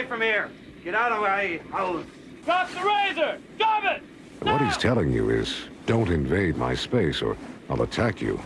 from here. Get out of my house. Drop the razor! Drop it! What he's telling you is, don't invade my space or I'll attack you.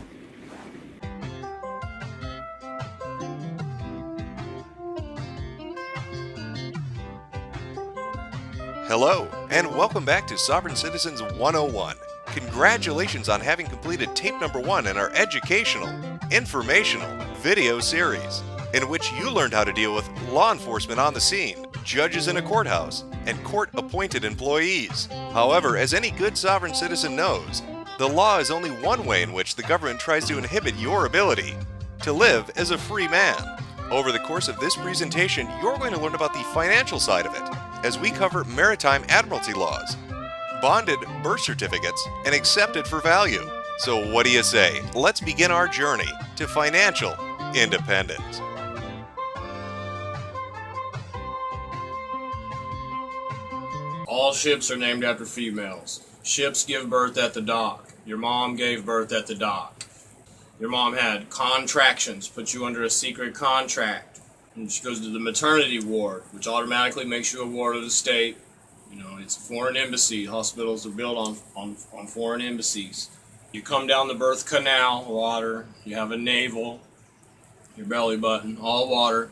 Hello, and welcome back to Sovereign Citizens 101. Congratulations on having completed tape number 1 in our educational, informational video series, in which you learned how to deal with law enforcement on the scene, judges in a courthouse, and court-appointed employees. However, as any good sovereign citizen knows, the law is only one way in which the government tries to inhibit your ability to live as a free man. Over the course of this presentation, you're going to learn about the financial side of it, as we cover maritime admiralty laws, bonded birth certificates, and accepted for value. So what do you say? Let's begin our journey to financial independence. All ships are named after females. Ships give birth at the dock. Your mom gave birth at the dock. Your mom had contractions, put you under a secret contract. And she goes to the maternity ward, which automatically makes you a ward of the state. You know, it's a foreign embassy. Hospitals are built on foreign embassies. You come down the birth canal, water. You have a navel, your belly button, all water.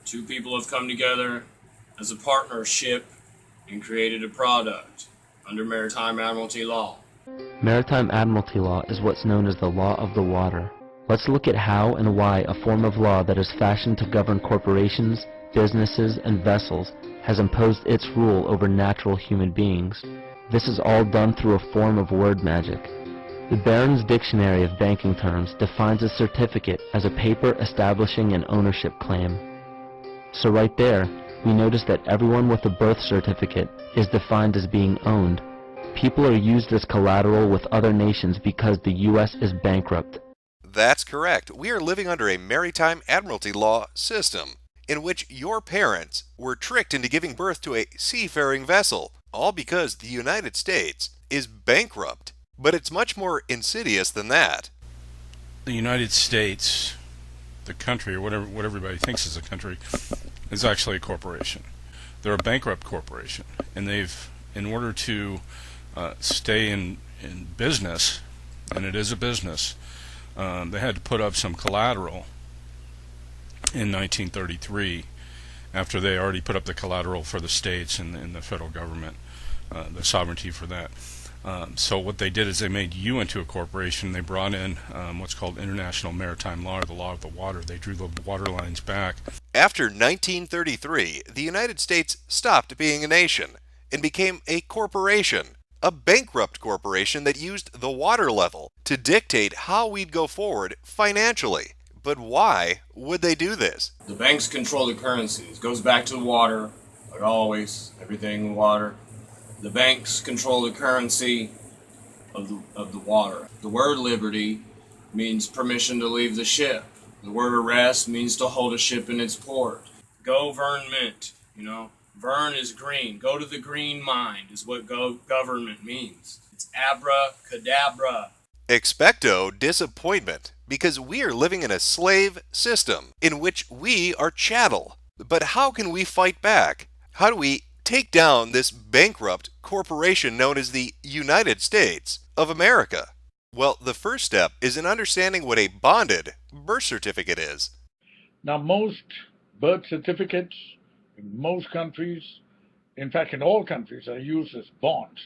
Two people have come together as a partnership and created a product under maritime admiralty law. Maritime admiralty law is what's known as the law of the water. Let's look at how and why a form of law that is fashioned to govern corporations, businesses, and vessels has imposed its rule over natural human beings. This is all done through a form of word magic. The Barron's Dictionary of Banking Terms defines a certificate as a paper establishing an ownership claim. So right there, we notice that everyone with a birth certificate is defined as being owned. People are used as collateral with other nations because the U.S. is bankrupt. That's correct. We are living under a maritime admiralty law system, in which your parents were tricked into giving birth to a seafaring vessel, all because the United States is bankrupt. But it's much more insidious than that. The United States, the country, or what everybody thinks is a country, is actually a corporation. They're a bankrupt corporation, and they've, in order to stay in business, and it is a business, they had to put up some collateral in 1933 after they already put up the collateral for the states and the federal government, the sovereignty for that. So what they did is they made you into a corporation. They brought in what's called international maritime law, or the law of the water. They drew the water lines back. After 1933, the United States stopped being a nation and became a corporation, a bankrupt corporation that used the water level to dictate how we'd go forward financially. But why would they do this? The banks control the currency. It goes back to the water, like always, everything in water. The banks control the currency of the water. The word liberty means permission to leave the ship. The word arrest means to hold a ship in its port. Government, vern is green. Go to the green mind is what government means. It's abracadabra. Expecto disappointment, because we are living in a slave system in which we are chattel. But how can we fight back? How do we take down this bankrupt corporation known as the United States of America? Well, the first step is in understanding what a bonded birth certificate is. Now, most birth certificates in most countries, in fact in all countries, are used as bonds.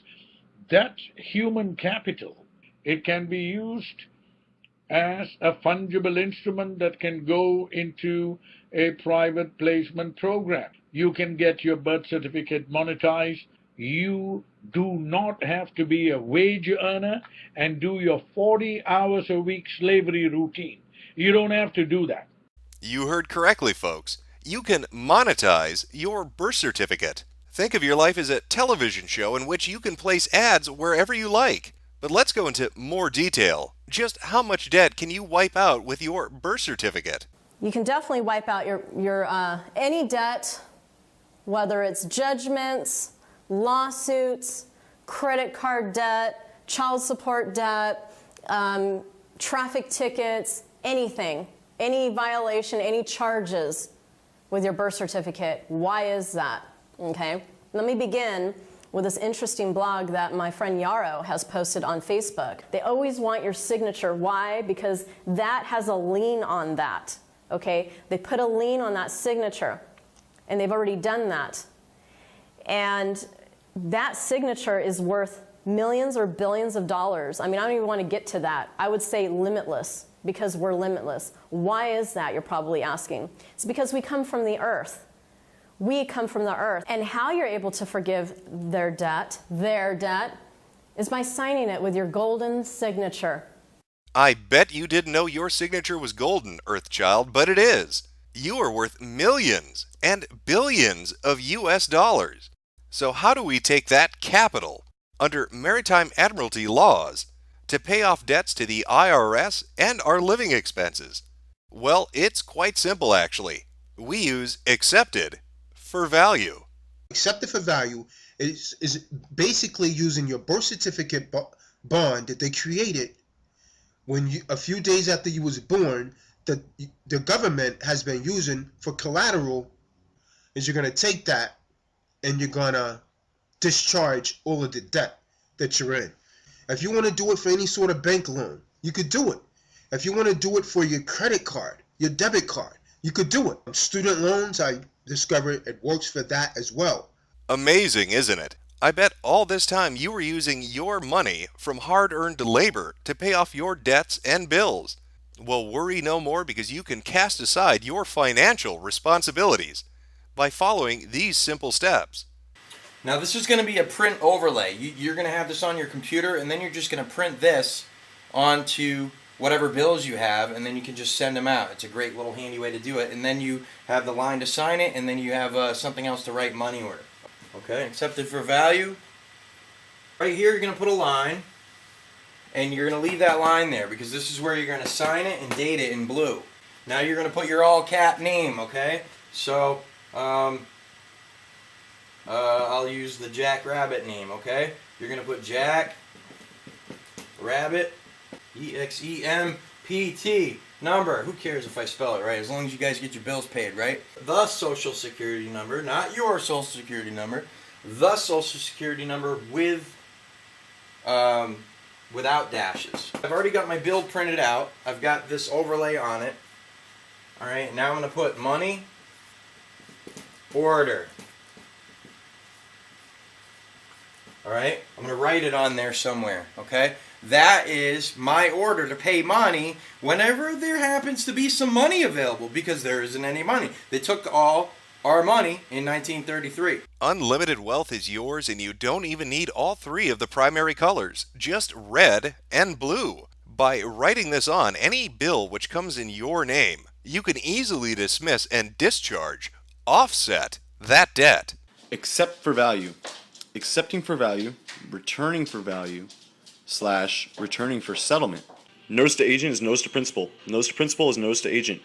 That's human capital. It can be used as a fungible instrument that can go into a private placement program. You can get your birth certificate monetized. You do not have to be a wage earner and do your 40 hours a week slavery routine. You don't have to do that. You heard correctly, folks. You can monetize your birth certificate. Think of your life as a television show in which you can place ads wherever you like. But let's go into more detail. Just how much debt can you wipe out with your birth certificate? You can definitely wipe out your any debt, whether it's judgments, lawsuits, credit card debt, child support debt, traffic tickets, anything, any violation, any charges. with your birth certificate. Why is that? Okay, let me begin with this interesting blog that my friend Yarrow has posted on Facebook. They always want your signature. Why? Because that has a lien on that. Okay, they put a lien on that signature, and they've already done that. And that signature is worth millions or billions of dollars. I mean, I don't even want to get to that. I would say limitless, because we're limitless. Why is that, you're probably asking? It's because we come from the earth. We come from the earth. And how you're able to forgive their debt, is by signing it with your golden signature. I bet you didn't know your signature was golden, Earthchild, but it is. You are worth millions and billions of US dollars. So how do we take that capital under maritime admiralty laws to pay off debts to the IRS and our living expenses? Well, it's quite simple actually. We use accepted for value. Accepted for value is basically using your birth certificate bond that they created when a few days after you was born, that the government has been using for collateral. Is you're going to take that and you're going to discharge all of the debt that you're in. If you want to do it for any sort of bank loan, you could do it. If you want to do it for your credit card, your debit card, you could do it. Student loans, I discovered it works for that as well. Amazing, isn't it? I bet all this time you were using your money from hard-earned labor to pay off your debts and bills. Well, worry no more, because you can cast aside your financial responsibilities by following these simple steps. Now this is going to be a print overlay. You're going to have this on your computer, and then you're just going to print this onto whatever bills you have, and then you can just send them out. It's a great little handy way to do it. And then you have the line to sign it, and then you have something else to write money order. Okay, accepted for value. Right here you're going to put a line, and you're going to leave that line there, because this is where you're going to sign it and date it in blue. Now you're going to put your all cap name, okay? So I'll use the Jack Rabbit name, okay? You're going to put Jack Rabbit, EXEMPT, number. Who cares if I spell it right, as long as you guys get your bills paid, right? The Social Security number, not your Social Security number. The Social Security number with without dashes. I've already got my bill printed out. I've got this overlay on it. Alright, now I'm going to put money order. Alright, I'm going to write it on there somewhere, okay? That is my order to pay money whenever there happens to be some money available, because there isn't any money. They took all our money in 1933. Unlimited wealth is yours, and you don't even need all three of the primary colors, just red and blue. By writing this on any bill which comes in your name, you can easily dismiss and discharge, offset, that debt. Accept for value. Accepting for value, returning for value, / returning for settlement. Notice to agent is notice to principal. Notice to principal is notice to agent.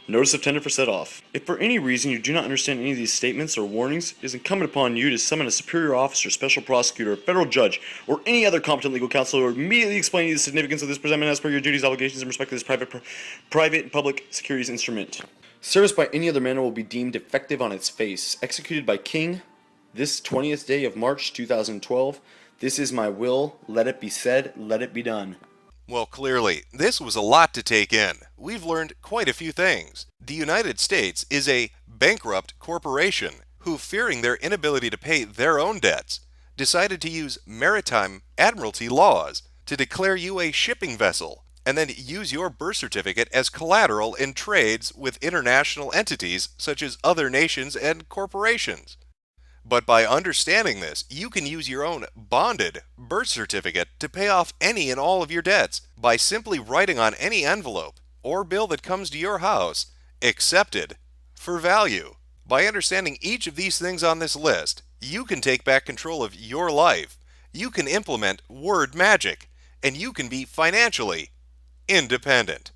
Notice of tender for set off. If for any reason you do not understand any of these statements or warnings, it is incumbent upon you to summon a superior officer, special prosecutor, federal judge, or any other competent legal counsel, or immediately explain to you the significance of this presentment as per your duties, obligations, in respect to this private and public securities instrument. Service by any other manner will be deemed effective on its face. Executed by King, this 20th day of March 2012. This is my will. Let it be said. Let it be done. Well, clearly, this was a lot to take in. We've learned quite a few things. The United States is a bankrupt corporation who, fearing their inability to pay their own debts, decided to use maritime admiralty laws to declare you a shipping vessel, and then use your birth certificate as collateral in trades with international entities such as other nations and corporations. But by understanding this, you can use your own bonded birth certificate to pay off any and all of your debts by simply writing on any envelope or bill that comes to your house, accepted for value. By understanding each of these things on this list, you can take back control of your life, you can implement word magic, and you can be financially independent.